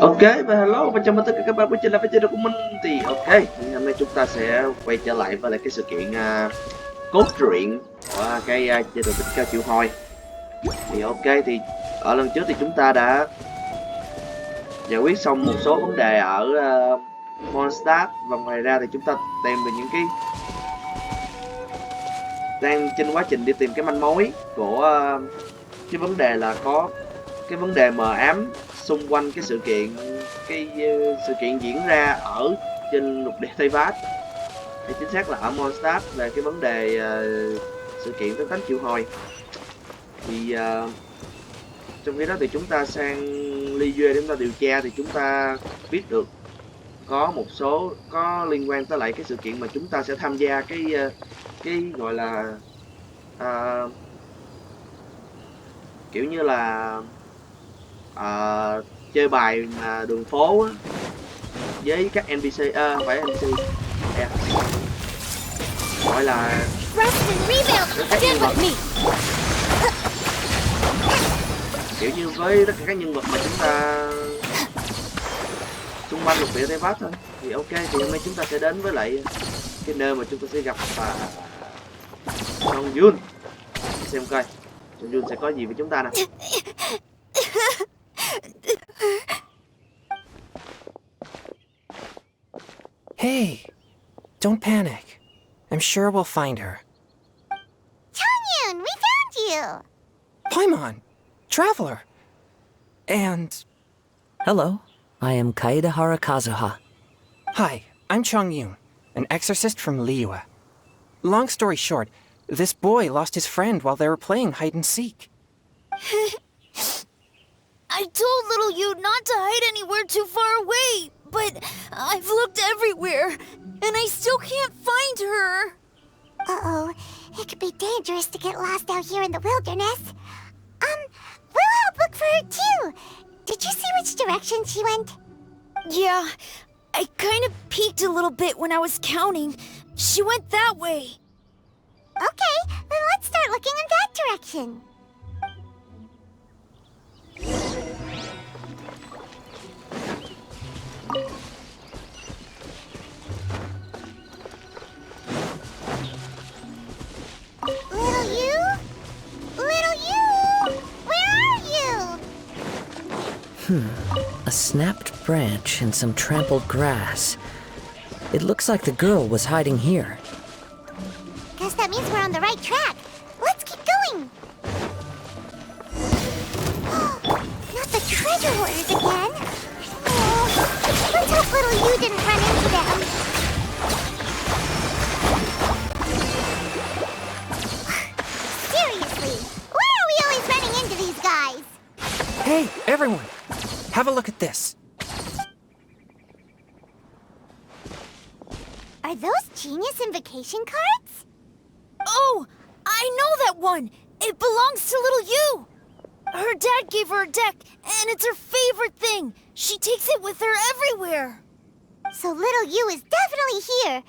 Ok và hello và chào mừng tất cả các bạn quay trở lại với channel của mình. Thì ok, thì hôm nay chúng ta sẽ quay trở lại với lại cái sự kiện cốt truyện của cái chế độ đỉnh cao triệu hồi. Thì ok, thì ở lần trước thì chúng ta đã giải quyết xong một số vấn đề ở Mondstadt, và ngoài ra thì chúng ta tìm được những cái đang trên quá trình đi tìm cái manh mối của cái vấn đề là có cái vấn đề mờ ám xung quanh cái sự kiện sự kiện diễn ra ở trên lục địa Tây Vát, hay chính xác là ở Mondstadt, về cái vấn đề sự kiện tới tánh triệu hồi. Thì trong khi đó thì chúng ta sang Ly Duê để chúng ta điều tra, thì chúng ta biết được có một số có liên quan tới lại cái sự kiện mà chúng ta sẽ tham gia cái gọi là kiểu như là chơi bài mà đường phố á, với các NPC, phải NPC, gọi là các nhân vật, kiểu như với tất cả các nhân vật mà chúng ta xung quanh lục địa Tây Bắc thôi. Thì ok, thì hôm nay chúng ta sẽ đến với lại cái nơi mà chúng ta sẽ gặp Song Yun, xem coi Song Yun sẽ có gì với chúng ta nè. Hey, don't panic. I'm sure we'll find her. Changyun, we found you! Paimon, traveler. And... Hello, I am Kaeda Harakazuha. Hi, I'm Chongyun, an exorcist from Liyue. Long story short, this boy lost his friend while they were playing hide and seek. I told little you not to hide anywhere too far away, but I've looked everywhere, and I still can't find her. Uh-oh, it could be dangerous to get lost out here in the wilderness. We'll help look for her too. Did you see which direction she went? Yeah, I kind of peeked a little bit when I was counting. She went that way. Okay, then let's start looking in that direction. Little you? Little you? Where are you? A snapped branch and some trampled grass. It looks like the girl was hiding here. Guess that means we're on the right track. Let's keep going. Not the treasure hoarders again. Oh, let's hope little you didn't run into them. Seriously, why are we always running into these guys? Hey, everyone! Have a look at this. Are those genius invocation cards? Oh, I know that one! It belongs to little you! Her dad gave her a deck, and it's her favorite thing! She takes it with her everywhere! So little you is definitely here!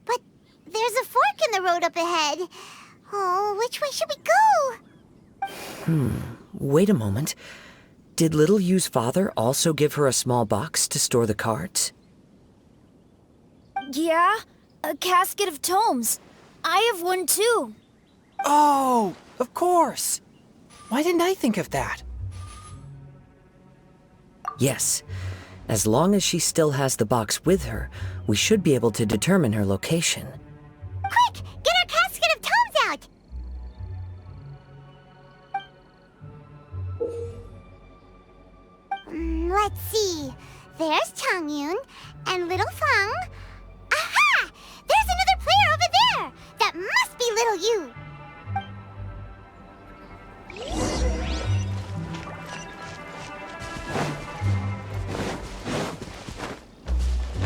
But there's a fork in the road up ahead. Oh, which way should we go? Wait a moment. Did Little Yu's father also give her a small box to store the cards? Yeah, a casket of tomes. I have one too. Oh, of course! Why didn't I think of that? Yes. As long as she still has the box with her, we should be able to determine her location. Quick, get our casket of tomes out! Let's see. There's Changyun and little Fang. Aha! There's another player over there! That must be little you!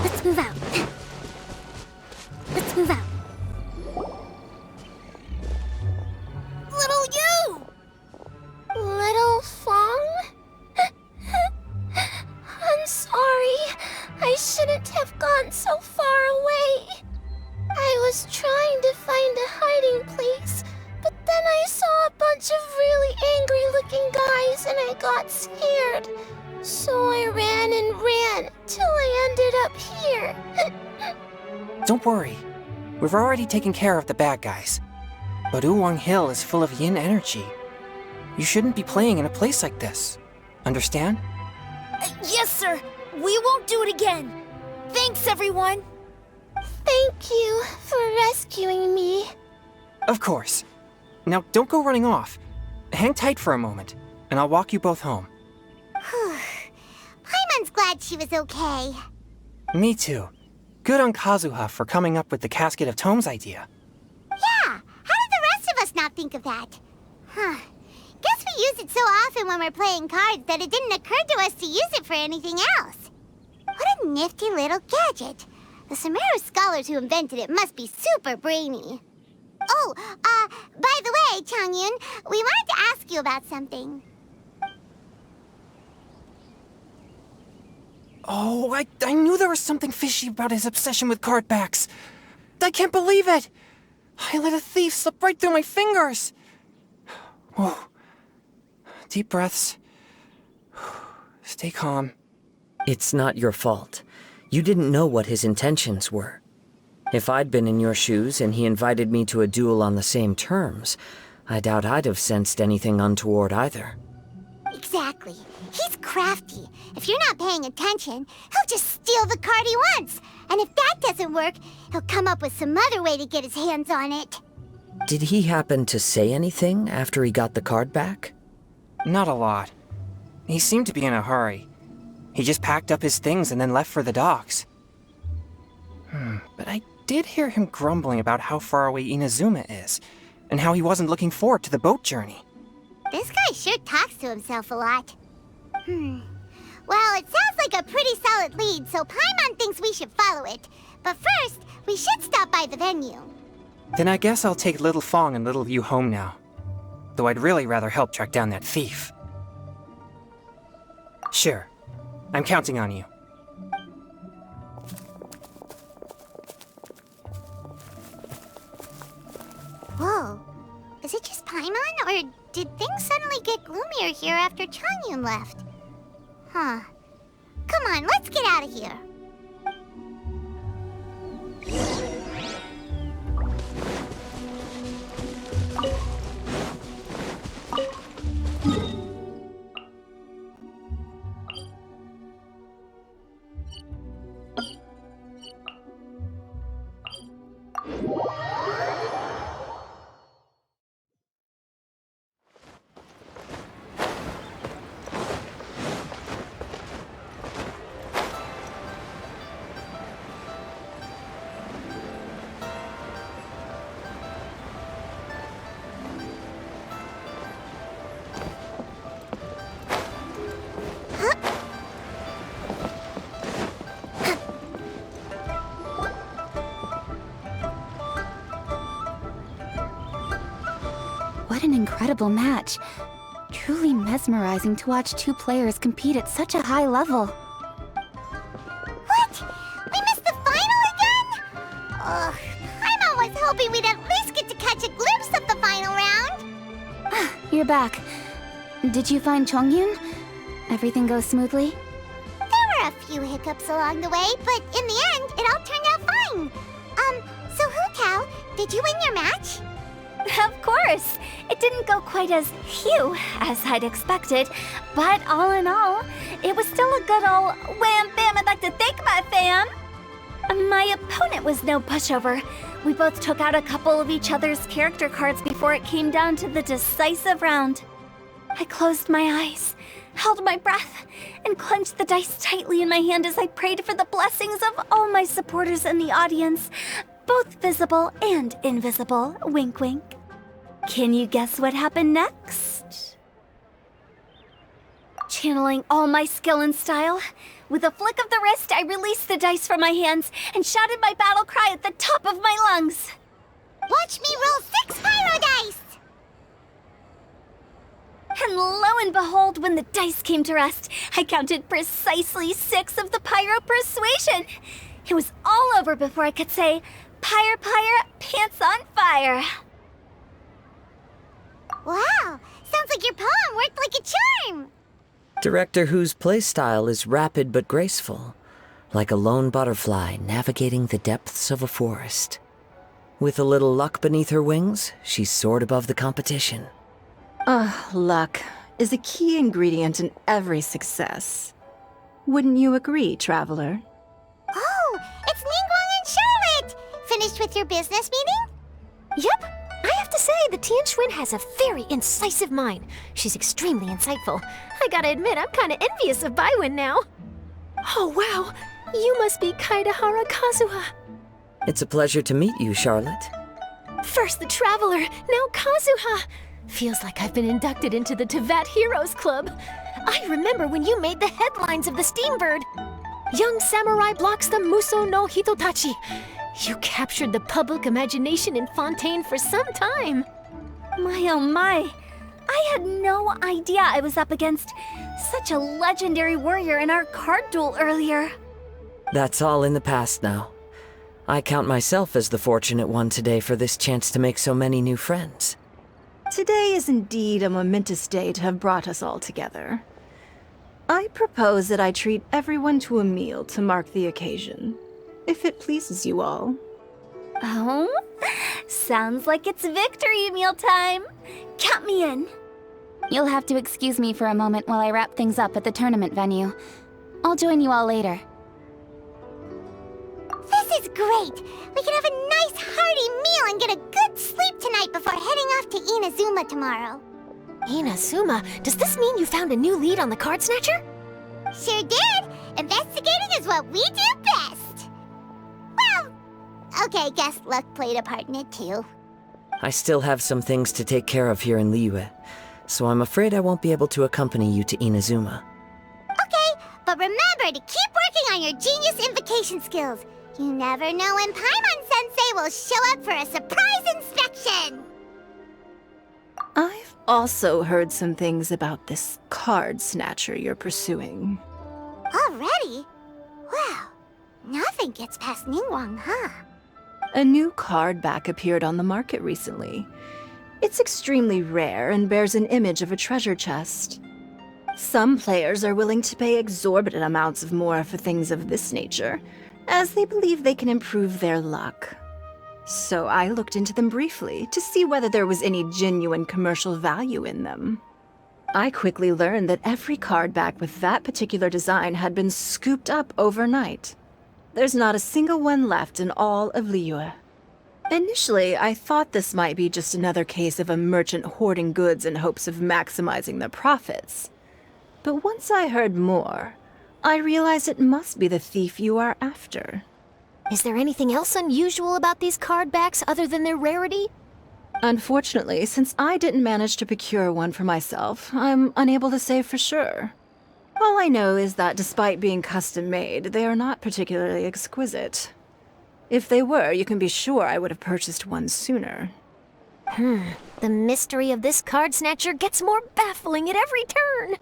Let's move out. Let's move out. Little you! Little Fang? I'm sorry. I shouldn't have gone so far away. I was trying to find a hiding place, but then I saw a bunch of really angry-looking guys and I got scared. scared. So I ran and ran till I ended up here. Don't worry. We've already taken care of the bad guys. But Uwang Hill is full of yin energy. You shouldn't be playing in a place like this. Understand? Yes, sir. We won't do it again. Thanks, everyone. Thank you for rescuing me. Of course. Now, don't go running off. Hang tight for a moment, and I'll walk you both home. Paimon's glad she was okay. Me too. Good on Kazuha for coming up with the Casket of Tomes idea. Yeah, how did the rest of us not think of that? Guess we use it so often when we're playing cards that it didn't occur to us to use it for anything else. What a nifty little gadget. The Sumeru scholars who invented it must be super brainy. Oh, by the way, Changyun, we wanted to ask you about something. Oh, I knew there was something fishy about his obsession with card backs. I can't believe it! I let a thief slip right through my fingers! Whoa. Deep breaths. Stay calm. It's not your fault. You didn't know what his intentions were. If I'd been in your shoes and he invited me to a duel on the same terms, I doubt I'd have sensed anything untoward either. Exactly. He's crafty. If you're not paying attention, he'll just steal the card he wants. And if that doesn't work, he'll come up with some other way to get his hands on it. Did he happen to say anything after he got the card back? Not a lot. He seemed to be in a hurry. He just packed up his things and then left for the docks. But I did hear him grumbling about how far away Inazuma is, and how he wasn't looking forward to the boat journey. This guy sure talks to himself a lot. Well, it sounds like a pretty solid lead, so Paimon thinks we should follow it. But first, we should stop by the venue. Then I guess I'll take Little Fong and Little Yu home now. Though I'd really rather help track down that thief. Sure. I'm counting on you. Whoa. Is it just Paimon, or did things suddenly get gloomier here after Changyun left? Huh. Come on, let's get out of here. What an incredible match. Truly mesmerizing to watch two players compete at such a high level. What? We missed the final again? Ugh, Paimon was hoping we'd at least get to catch a glimpse of the final round. You're back. Did you find Chongyun? Everything goes smoothly? There were a few hiccups along the way, but in the end, it all turned out fine. So Hu Tao, did you win your match? Of course! It didn't go quite as phew as I'd expected, but all in all, it was still a good old wham bam. I'd like to thank my fam! My opponent was no pushover. We both took out a couple of each other's character cards before it came down to the decisive round. I closed my eyes, held my breath, and clenched the dice tightly in my hand as I prayed for the blessings of all my supporters in the audience, both visible and invisible. Wink, wink. Can you guess what happened next? Channeling all my skill and style, with a flick of the wrist, I released the dice from my hands and shouted my battle cry at the top of my lungs. Watch me roll 6 pyro dice! And lo and behold, when the dice came to rest, I counted precisely 6 of the pyro persuasion. It was all over before I could say, "Pyre, pyre, pants on fire." Wow, sounds like your poem worked like a charm. Director whose playstyle is rapid but graceful, like a lone butterfly navigating the depths of a forest. With a little luck beneath her wings, she soared above the competition. Luck is a key ingredient in every success. Wouldn't you agree, Traveler? Oh, it's Ningguang and Charlotte! Finished with your business meeting? Yep. I have to say, the Tianquan has a very incisive mind. She's extremely insightful. I gotta admit, I'm kinda envious of Baiwen now. Oh, wow. You must be Kaidahara Kazuha. It's a pleasure to meet you, Charlotte. First the Traveler, now Kazuha. Feels like I've been inducted into the Tevat Heroes Club. I remember when you made the headlines of the Steambird. Young samurai blocks the Muso no Hitotachi. You captured the public imagination in Fontaine for some time. My oh my. I had no idea I was up against such a legendary warrior in our card duel earlier. That's all in the past now. I count myself as the fortunate one today for this chance to make so many new friends. Today is indeed a momentous day to have brought us all together. I propose that I treat everyone to a meal to mark the occasion, if it pleases you all. Oh? Sounds like it's victory meal time. Count me in. You'll have to excuse me for a moment while I wrap things up at the tournament venue. I'll join you all later. This is great! We can have a nice hearty meal and get a good sleep tonight before heading off to Inazuma tomorrow. Inazuma, does this mean you found a new lead on the Card Snatcher? Sure did! Investigating is what we do best! Well, okay, guess luck played a part in it too. I still have some things to take care of here in Liyue, so I'm afraid I won't be able to accompany you to Inazuma. Okay, but remember to keep working on your genius invocation skills. You never know when Paimon-sensei will show up for a surprise inspection! I've also heard some things about this card snatcher you're pursuing. Already? Wow, nothing gets past Ningguang, huh? A new card back appeared on the market recently. It's extremely rare and bears an image of a treasure chest. Some players are willing to pay exorbitant amounts of more for things of this nature, as they believe they can improve their luck. So I looked into them briefly to see whether there was any genuine commercial value in them. I quickly learned that every card back with that particular design had been scooped up overnight. There's not a single one left in all of Liyue. Initially, I thought this might be just another case of a merchant hoarding goods in hopes of maximizing their profits. But once I heard more, I realized it must be the thief you are after. Is there anything else unusual about these card backs other than their rarity? Unfortunately, since I didn't manage to procure one for myself, I'm unable to say for sure. All I know is that despite being custom-made, they are not particularly exquisite. If they were, you can be sure I would have purchased one sooner. The mystery of this Card Snatcher gets more baffling at every turn.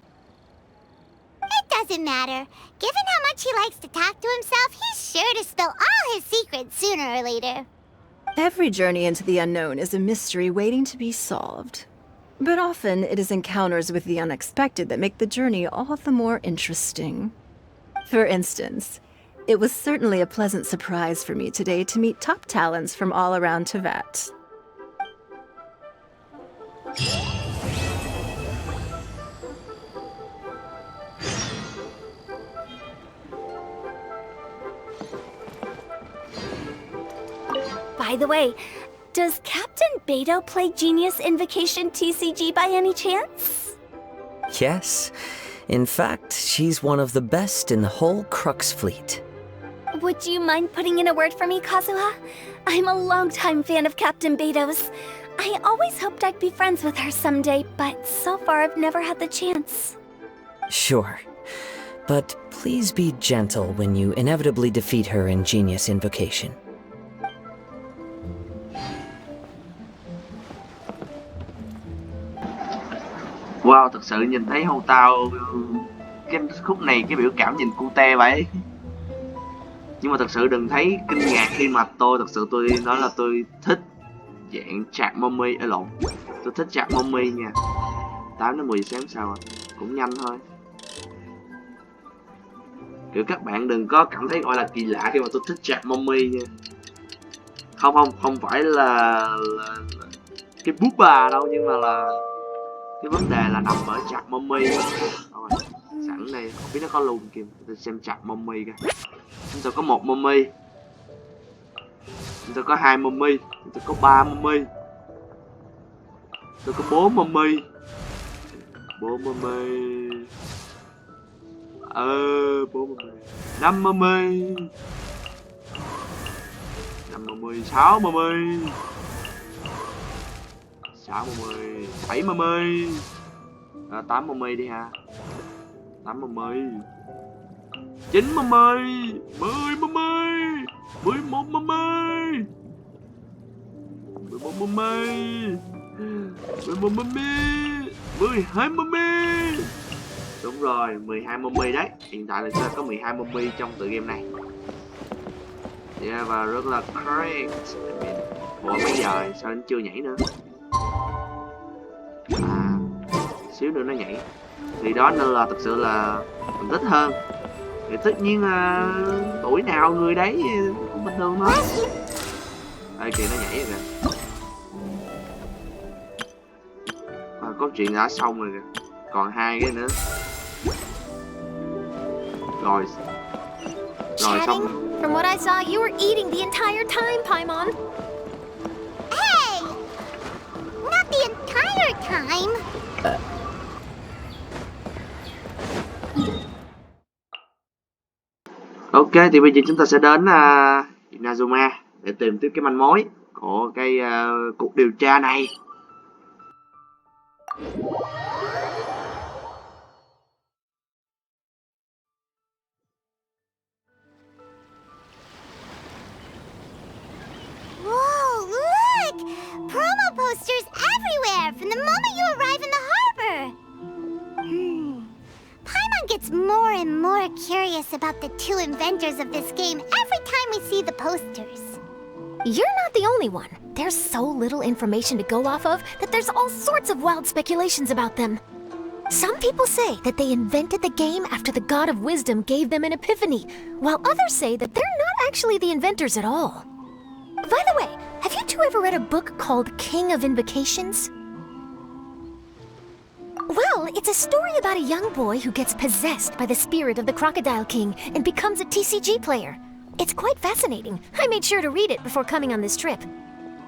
It doesn't matter. Given how much he likes to talk to himself, he's sure to spill all his secrets sooner or later. Every journey into the unknown is a mystery waiting to be solved. But often it is encounters with the unexpected that make the journey all the more interesting. For instance, it was certainly a pleasant surprise for me today to meet top talents from all around Tevat. By the way, does Captain Beto play Genius Invocation TCG by any chance? Yes. In fact, she's one of the best in the whole Crux fleet. Would you mind putting in a word for me, Kazuha? I'm a longtime fan of Captain Beto's. I always hoped I'd be friends with her someday, but so far I've never had the chance. Sure. But please be gentle when you inevitably defeat her in Genius Invocation. Wow, thật sự nhìn thấy Hô Tao cái khúc này cái biểu cảm nhìn cute vậy. Nhưng mà thật sự đừng thấy kinh ngạc khi mà tôi thật sự tôi nói là tôi thích dạng chạc mommy lộn. Tôi thích chạc mommy nha. 8 đến 10 giờ sáng sau rồi. Cũng nhanh thôi. Kiểu các bạn đừng có cảm thấy gọi là kỳ lạ khi mà tôi thích Jack Mommy nha. Không phải là cái bút bà đâu, nhưng mà là cái vấn đề là nằm ở Jack Mommy. Rồi, sẵn đây không biết nó có luôn kìa, tôi xem Jack Mommy coi. Chúng tôi có 1 Mommy, chúng tôi có 2 Mommy, chúng tôi có 3 Mommy, tôi có 4 Mommy, 4 Mommy, 4 Mommy, 5 Mommy, 5 Mommy, 6 Mommy, 6 Mommy, 7 Mommy, 8 Mommy đi ha, 8 Mommy, 9 Mommy, 10 Mommy, 11 Mommy, 11 Mommy, 11 Mommy, 12 Mommy. Đúng rồi, 12 Mommy đấy. Hiện tại là sẽ có 12 Mommy trong tựa game này. Yeah, và rất là great. Ủa mấy giờ sao anh chưa nhảy nữa? Xíu nữa nó nhảy. Thì đó nên là thực sự là mình thích hơn. Thì tất nhiên là tuổi nào người đấy cũng bình thường thôi. Đây kìa nó nhảy rồi kìa. Có chuyện đã xong rồi kìa. Còn 2 cái nữa. Rồi xong. From what I saw, you were eating the entire time, Paimon. Hey! Not the entire time. Ok, thì bây giờ chúng ta sẽ đến Inazuma để tìm tiếp cái manh mối của cái cuộc điều tra này. Whoa, look! Promo posters everywhere from the moment you arrive in the harbor. Paimon gets more and more curious about the 2 inventors of this game every time we see the posters. You're not the only one. There's so little information to go off of that there's all sorts of wild speculations about them. Some people say that they invented the game after the God of Wisdom gave them an epiphany, while others say that they're not actually the inventors at all. By the way, have you 2 ever read a book called King of Invocations? Well, it's a story about a young boy who gets possessed by the spirit of the Crocodile King and becomes a TCG player. It's quite fascinating. I made sure to read it before coming on this trip.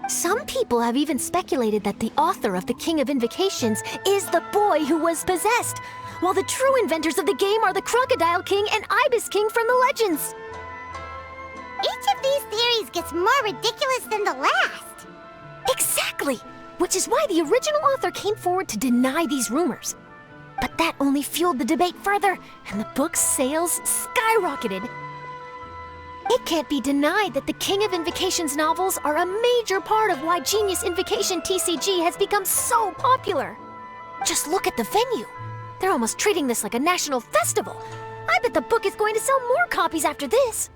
Some people have even speculated that the author of the King of Invocations is the boy who was possessed, while the true inventors of the game are the Crocodile King and Ibis King from the legends. Each of these theories gets more ridiculous than the last. Exactly! Which is why the original author came forward to deny these rumors. But that only fueled the debate further, and the book's sales skyrocketed. It can't be denied that the King of Invocations novels are a major part of why Genius Invocation TCG has become so popular. Just look at the venue. They're almost treating this like a national festival. I bet the book is going to sell more copies after this.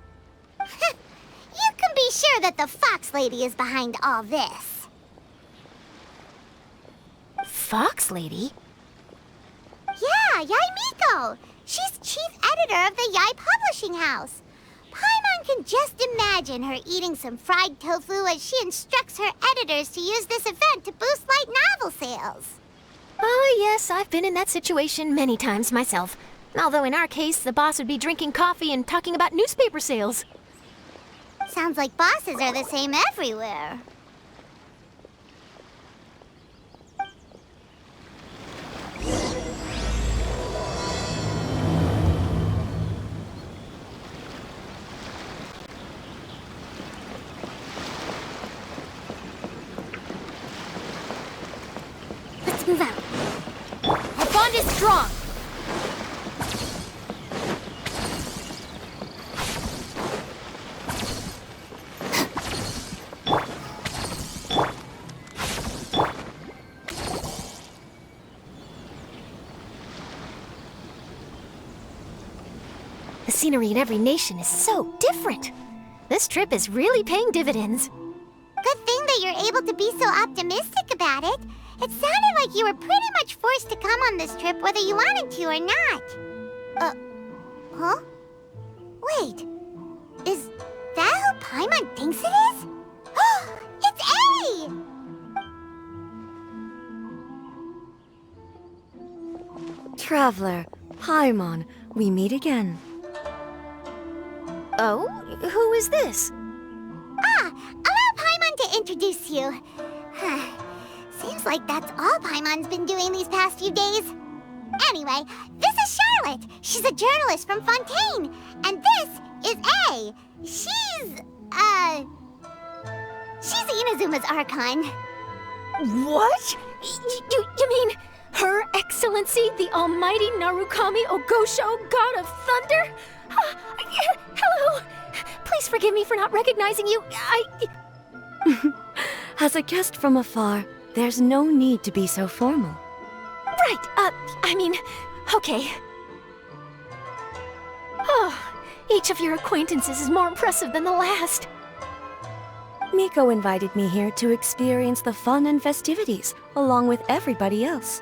You can be sure that the Fox Lady is behind all this. Fox Lady? Yeah, Yai Miko. She's chief editor of the Yai Publishing House. Paimon can just imagine her eating some fried tofu as she instructs her editors to use this event to boost light novel sales. Oh, yes, I've been in that situation many times myself. Although in our case, the boss would be drinking coffee and talking about newspaper sales. Sounds like bosses are the same everywhere. Let's move out. Our bond is strong. The scenery in every nation is so different. This trip is really paying dividends. Good thing that you're able to be so optimistic about it. It sounded like you were pretty much forced to come on this trip whether you wanted to or not. Huh? Traveler, Paimon, we meet again. Oh? Who is this? Allow Paimon to introduce you. Seems like that's all Paimon's been doing these past few days. Anyway, this is Charlotte. She's a journalist from Fontaine. And this is A. She's Inazuma's Archon. What? You mean Her Excellency, the Almighty Narukami Ogosho, God of Thunder? Hello. Please forgive me for not recognizing you. As a guest from afar, there's no need to be so formal. Right, okay. Oh, each of your acquaintances is more impressive than the last. Miko invited me here to experience the fun and festivities, along with everybody else.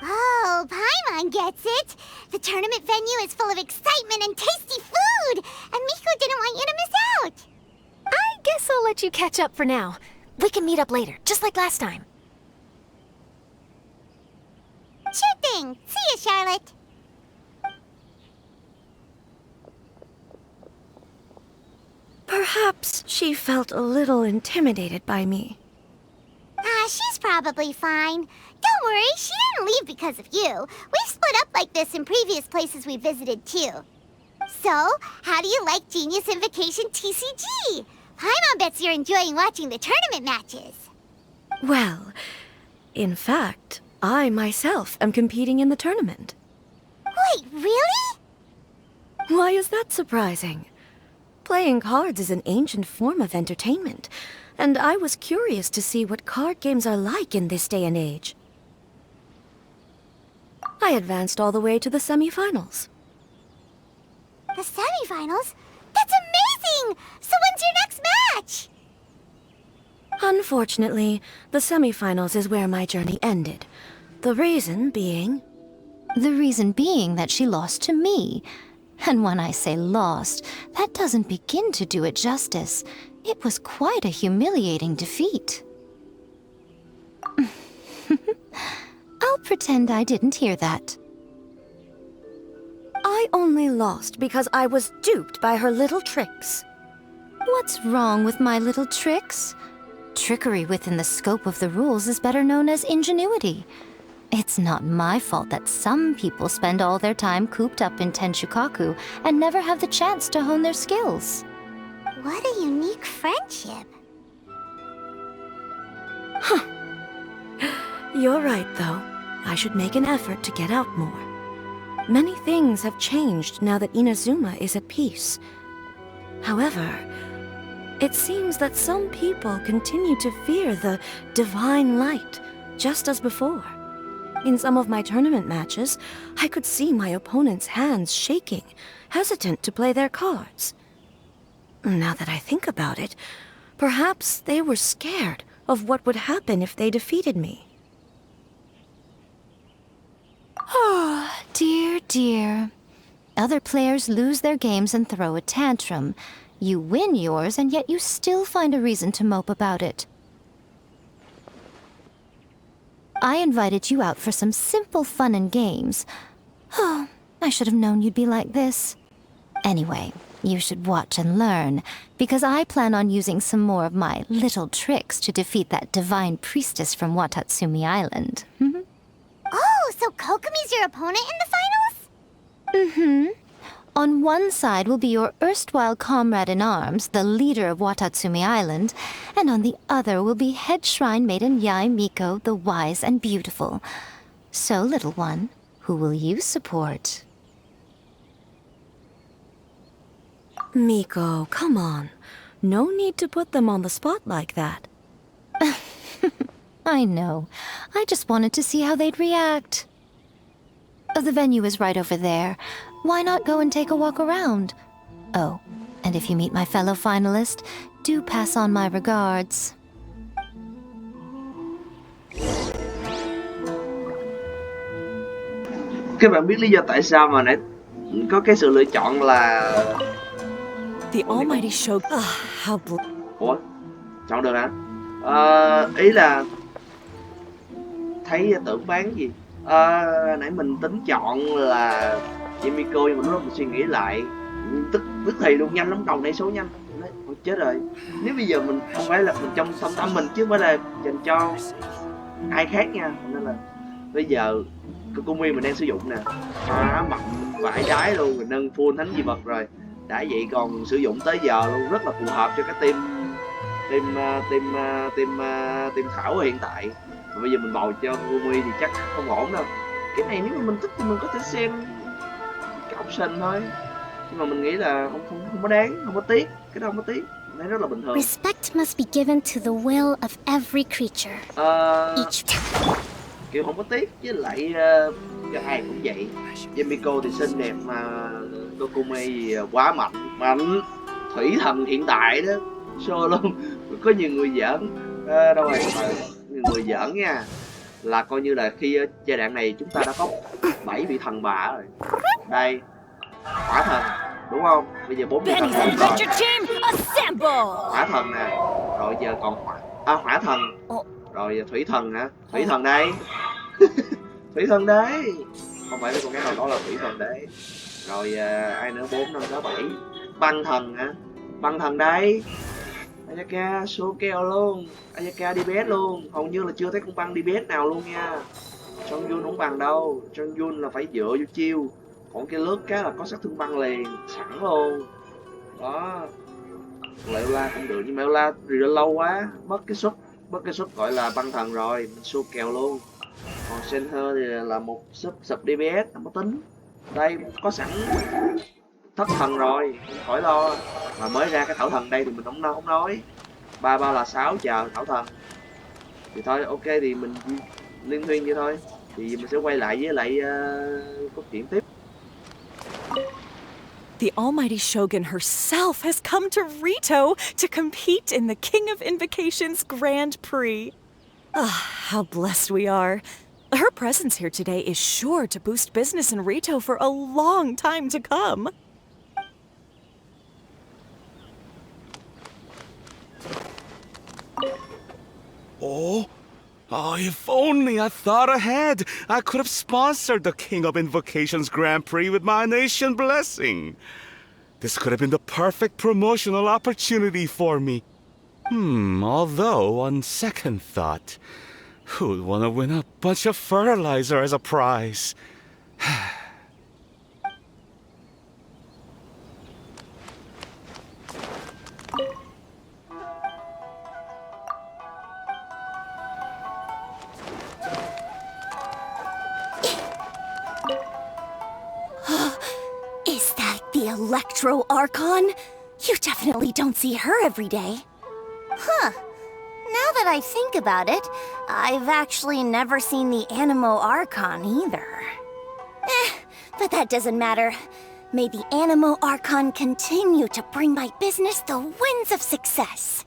Oh, Paimon gets it. The tournament venue is full of excitement and tasty food, and Miko didn't want you to miss out. I guess I'll let you catch up for now. We can meet up later, just like last time. Sure thing. See you, Charlotte. Perhaps she felt a little intimidated by me. She's probably fine. Don't worry, she didn't leave because of you. We've split up like this in previous places we visited, too. So, how do you like Genius Invocation TCG? Paimon bets you're enjoying watching the tournament matches. Well, in fact, I myself am competing in the tournament. Wait, really? Why is that surprising? Playing cards is an ancient form of entertainment, and I was curious to see what card games are like in this day and age. I advanced all the way to the semifinals. The semifinals? That's amazing! So when's your next match? Unfortunately, the semifinals is where my journey ended. The reason being... The reason being that she lost to me. And when I say lost, that doesn't begin to do it justice. It was quite a humiliating defeat. I'll pretend I didn't hear that. I only lost because I was duped by her little tricks. What's wrong with my little tricks? Trickery within the scope of the rules is better known as ingenuity. It's not my fault that some people spend all their time cooped up in Tenshukaku and never have the chance to hone their skills. What a unique friendship. You're right, though. I should make an effort to get out more. Many things have changed now that Inazuma is at peace. However, it seems that some people continue to fear the divine light, just as before. In some of my tournament matches, I could see my opponent's hands shaking, hesitant to play their cards. Now that I think about it, perhaps they were scared of what would happen if they defeated me. Oh, dear, dear. Other players lose their games and throw a tantrum. You win yours, and yet you still find a reason to mope about it. I invited you out for some simple fun and games. Oh, I should have known you'd be like this. Anyway, you should watch and learn, because I plan on using some more of my little tricks to defeat that divine priestess from Watatsumi Island. Oh, so Kokomi's your opponent in the finals? Mm-hmm. On one side will be your erstwhile comrade-in-arms, the leader of Watatsumi Island, and on the other will be head shrine maiden Yae Miko, the wise and beautiful. So, little one, who will you support? Miko, come on. No need to put them on the spot like that. I know. I just wanted to see how they'd react. The venue is right over there. Why not go and take a walk around? Oh, and if you meet my fellow finalist, do pass on my regards. Các bạn biết lý do tại sao mà nãy có cái sự lựa chọn là The Almighty Shogun. How Ủa? Chọn được hả? Ý là thấy tưởng bán gì? Nãy mình tính chọn là Yumiko nhưng mà lúc đó mình suy nghĩ lại, tức thì luôn, nhanh lắm, cầu này số nhanh. Nói, ôi chết rồi, nếu bây giờ mình không phải là mình trong thâm tâm mình chứ không phải là dành cho ai khác nha, nên là bây giờ Kokumi mình đang sử dụng nè, phá mạnh vãi đái luôn, mình nâng full thánh di vật rồi, đã vậy còn sử dụng tới giờ luôn, rất là phù hợp cho cái team Thảo hiện tại. Mà bây giờ mình bầu cho Kokumi thì chắc không ổn đâu. Cái này nếu mà mình thích thì mình có thể xem cái option thôi, nhưng mà mình nghĩ là không có đáng, không có tiếc, cái đó không có tiếc, mình thấy rất là bình thường. Respect must be given to the will of every creature. Each Kiểu không có tiếc, với lại cho ai cũng vậy. Yumiko thì xinh đẹp mà Kokumi thì quá mạnh thủy thần hiện tại đó, show luôn. Có nhiều người giỡn đâu rồi, nhiều người giỡn nha, là coi như là khi giai đoạn này chúng ta đã có 7 vị thần bả rồi. Đây, hỏa thần đúng không, bây giờ 4 vị thần rồi, hỏa thần nè, rồi giờ còn hỏa thần, rồi thủy thần hả, thủy thần đây. Thủy thần đấy, không phải là con cái nào đó là thủy thần đấy. Rồi ai nữa, 4, 5, 6, 7, băng thần hả, băng thần đây. Ayaka số keo luôn, Ayaka đi bét luôn, hầu như là chưa thấy con băng đi bét nào luôn nha. Songyun không bằng đâu, Songyun là phải dựa vô chiêu, còn cái lướt cá là có sát thương băng liền sẵn luôn đó. Leola cũng được nhưng mà Leola lâu quá, mất cái suất gọi là băng thần rồi, mình số kèo luôn. Còn Center thì là một sub DPS không có tính, đây có sẵn thất thần rồi, không khỏi lo. Mà mới ra cái thảo thần đây thì mình không nói, ba là 6 chờ thảo thần thì thôi, ok thì mình liên thuyên vậy thôi, thì mình sẽ quay lại với lại cốt truyện tiếp. The almighty Shogun herself has come to Rito to compete in the King of Invocations Grand Prix. How blessed we are. Her presence here today is sure to boost business in Rito for a long time to come. Oh, if only I thought ahead. I could have sponsored the King of Invocations Grand Prix with my nation blessing. This could have been the perfect promotional opportunity for me. Although, on second thought, who'd want to win a bunch of fertilizer as a prize? Is that the Electro Archon? You definitely don't see her every day. Huh. Now that I think about it, I've actually never seen the Animo Archon either. But that doesn't matter. May the Animo Archon continue to bring my business the winds of success.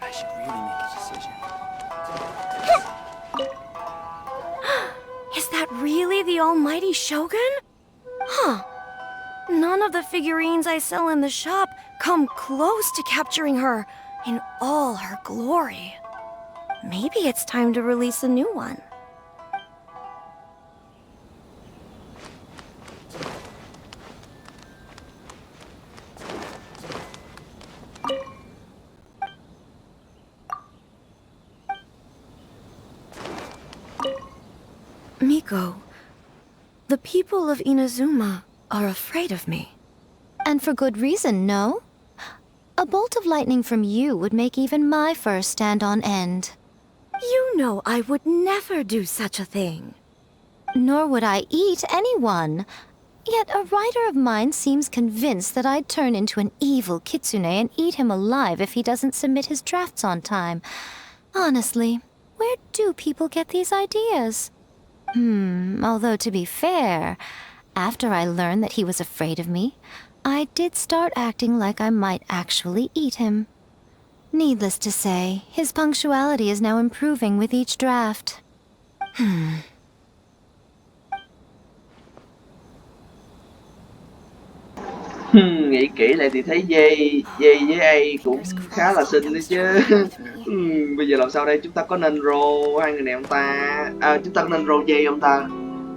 I should really make a decision. Is that really the almighty Shogun? Huh. None of the figurines I sell in the shop come close to capturing her in all her glory. Maybe it's time to release a new one. Miko, the people of Inazuma are afraid of me. And for good reason, no? A bolt of lightning from you would make even my fur stand on end. You know I would never do such a thing. Nor would I eat anyone. Yet a writer of mine seems convinced that I'd turn into an evil kitsune and eat him alive if he doesn't submit his drafts on time. Honestly, where do people get these ideas? Although to be fair, after I learned that he was afraid of me, I did start acting like I might actually eat him. Needless to say, his punctuality is now improving with each draft. Nghĩ kỹ lại thì thấy dây với A cũng khá là xinh đấy chứ. Bây giờ làm sao đây? Chúng ta có nên roll hai người này không ta? Chúng ta có nên roll dây không ta?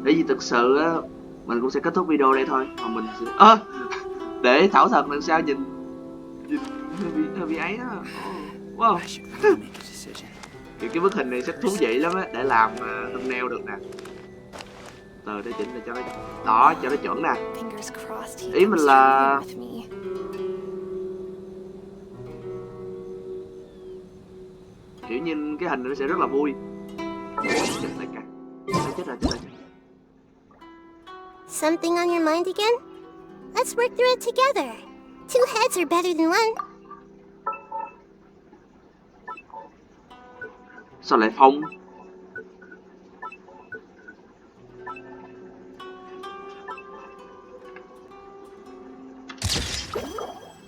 Bởi vì thực sự á, mình cũng sẽ kết thúc video đây thôi. Mà mình sẽ... để thảo thật làm sao nhìn hơi bị ấy đó. Wow. Cái bức hình này rất thú vị lắm á, để làm thumbnail được nè. Từ để chỉnh để cho nó đó, cho nó chuẩn nè. Ý mình là kiểu như cái hình này nó sẽ rất là vui. Chết lại cả. Chết rồi. Something on your mind again? Let's work through it together. Two heads are better than one. Sao lại Phong?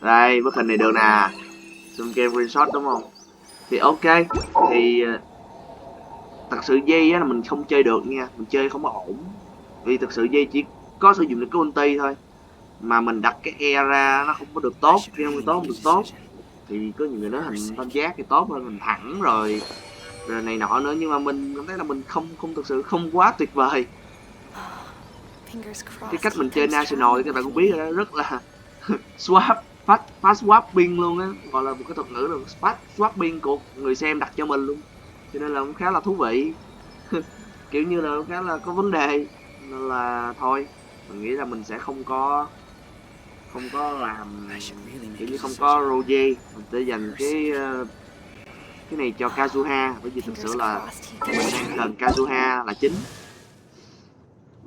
Đây, bức hình này được nè. Xong game screenshot đúng không? Thì ok. Thì thật sự dây á là mình không chơi được nha. Mình chơi không ổn. Vì thực sự dây chỉ có sử dụng được cái ulti thôi. Mà mình đặt cái E ra nó không có được tốt. Khi không tốt không được tốt. Thì có nhiều người nói hình tam giác thì tốt hơn mình thẳng rồi này nọ nữa, nhưng mà mình cảm thấy là mình không thực sự không quá tuyệt vời. Cái cách mình chơi national thì các bạn cũng biết rồi đó, rất là swap fast swapping luôn á, gọi là một cái thuật ngữ là fast swapping của người xem đặt cho mình luôn, cho nên là cũng khá là thú vị. Kiểu như là khá là có vấn đề, nên là thôi mình nghĩ là mình sẽ không có làm kiểu như không có Roger, mình sẽ dành cái này cho Kazuha, bởi vì thực sự là mình đang cần Kazuha là chính.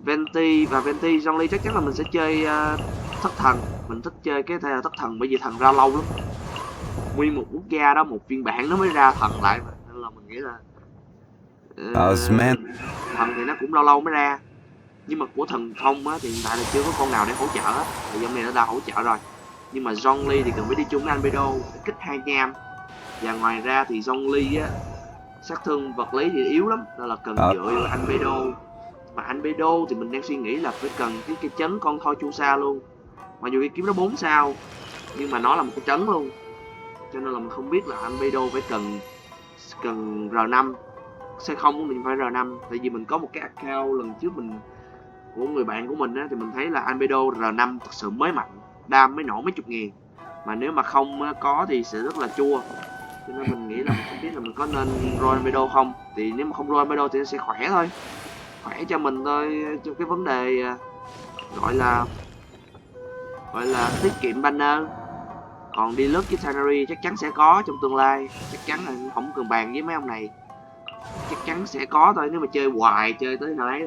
Venti và Venti Zhongli chắc chắn là mình sẽ chơi thất thần. Mình thích chơi cái thất thần bởi vì thần ra lâu lắm. Nguyên một quốc gia đó, một phiên bản nó mới ra thần lại mà. Nên là mình nghĩ là thần thì nó cũng lâu mới ra. Nhưng mà của thần thông á, thì hiện tại là chưa có con nào để hỗ trợ á. Thì trong này nó đã hỗ trợ rồi. Nhưng mà Zhongli thì cần phải đi chung với Albedo để kích hai nham. Và ngoài ra thì Zhongli á, sát thương vật lý thì yếu lắm, nên là cần dựa vào Albedo. Mà Albedo thì mình đang suy nghĩ là phải cần cái chấn con Thoi Chu Sa luôn. Mặc dù cái kiếm nó 4 sao nhưng mà nó là một cái chấn luôn, cho nên là mình không biết là Albedo phải cần R5 sẽ không mình phải R5. Tại vì mình có một cái account lần trước mình của người bạn của mình á, thì mình thấy là Albedo R5 thật sự mới mạnh, đam mới nổ mấy chục nghìn, mà nếu mà không có thì sẽ rất là chua. Cho nên mình nghĩ là mình không biết là mình có nên roll Albedo không. Thì nếu mà không roll Albedo thì nó sẽ khỏe thôi, khỏe cho mình thôi, trong cái vấn đề gọi là tiết kiệm banner. Còn đi lướt với Tannery chắc chắn sẽ có trong tương lai, chắc chắn là không cần bàn với mấy ông này, chắc chắn sẽ có thôi. Nếu mà chơi hoài chơi tới nào ấy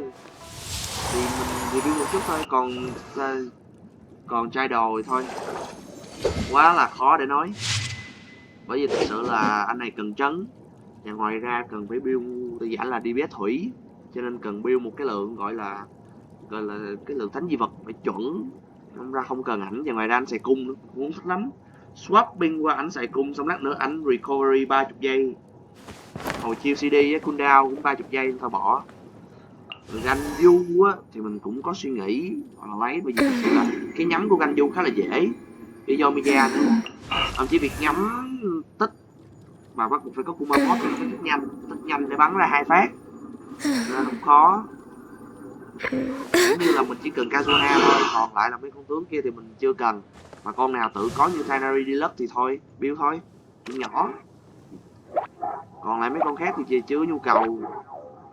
thì mình review một chút thôi, còn trai đồ thì thôi quá là khó để nói, bởi vì thực sự là anh này cần trấn, và ngoài ra cần phải build đơn giản là DPS thủy, cho nên cần build một cái lượng gọi là cái lượng thánh di vật phải chuẩn, không ra không cần ảnh. Và ngoài ra anh xài cung nữa, muốn thích lắm, swapping qua ảnh xài cung, xong lát nữa ảnh recovery 30 giây, hồi chiêu CD với cooldown cũng 30 giây thôi bỏ. Ganju á thì mình cũng có suy nghĩ lấy, bởi vì thực sự là cái nhắm của Ganju khá là dễ, đi do Mega nữa, ông chỉ việc nhắm tích và bắt buộc phải có Kuma Boss thì nó phải tích nhanh để bắn ra 2 phát, nên không khó. Cũng như là mình chỉ cần Kazuha thôi, còn lại là mấy con tướng kia thì mình chưa cần, mà con nào tự có như Tannery Deluxe thì thôi build thôi, chuyện nhỏ. Còn lại mấy con khác thì chưa nhu cầu,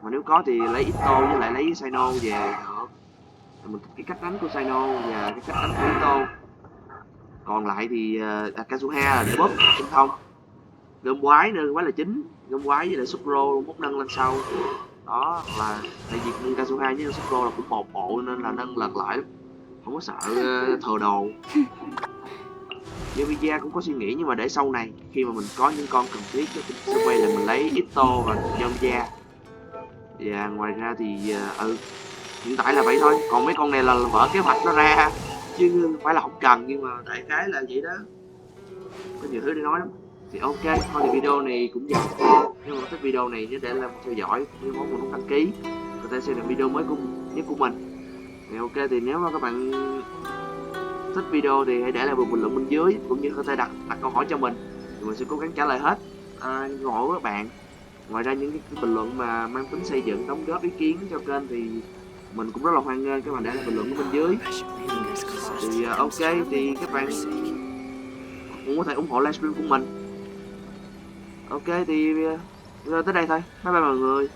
mà nếu có thì lấy Ito với lại lấy Sino về được. Mình thích cái cách đánh của Sino và cái cách đánh của Ito. Còn lại thì Kazuha là để bóp tinh thông, gom quái nữa, quái là chính, gom quái với lại Sukro bóp nâng lên sau. Đó là tại vì nâng Kazuha với Sukro là cũng một bộ nên là nâng lần lại, không có sợ thừa đồ. Yamiya cũng có suy nghĩ, nhưng mà để sau này khi mà mình có những con cần thiết thì sẽ quay lại mình lấy Ito và Yamiya. Và ngoài ra thì hiện tại là vậy thôi, còn mấy con này là vỡ kế hoạch nó ra chứ không phải là không cần, nhưng mà đại khái là vậy đó, có nhiều thứ để nói lắm. Thì ok thôi, thì video này cũng dài. Nếu mà thích video này nhớ để làm theo dõi, nếu có một nút đăng ký có thể xem được video mới nhất của mình. Thì ok, thì nếu mà các bạn thích video thì hãy để lại một bình luận bên dưới, cũng như có thể đặt câu hỏi cho mình thì mình sẽ cố gắng trả lời hết câu hỏi của các bạn. Ngoài ra những cái bình luận mà mang tính xây dựng, đóng góp ý kiến cho kênh thì mình cũng rất là hoan nghênh các bạn để lại bình luận ở bên dưới. Thì ok, thì các bạn cũng có thể ủng hộ livestream của mình. Ok thì tới đây thôi, bye bye mọi người.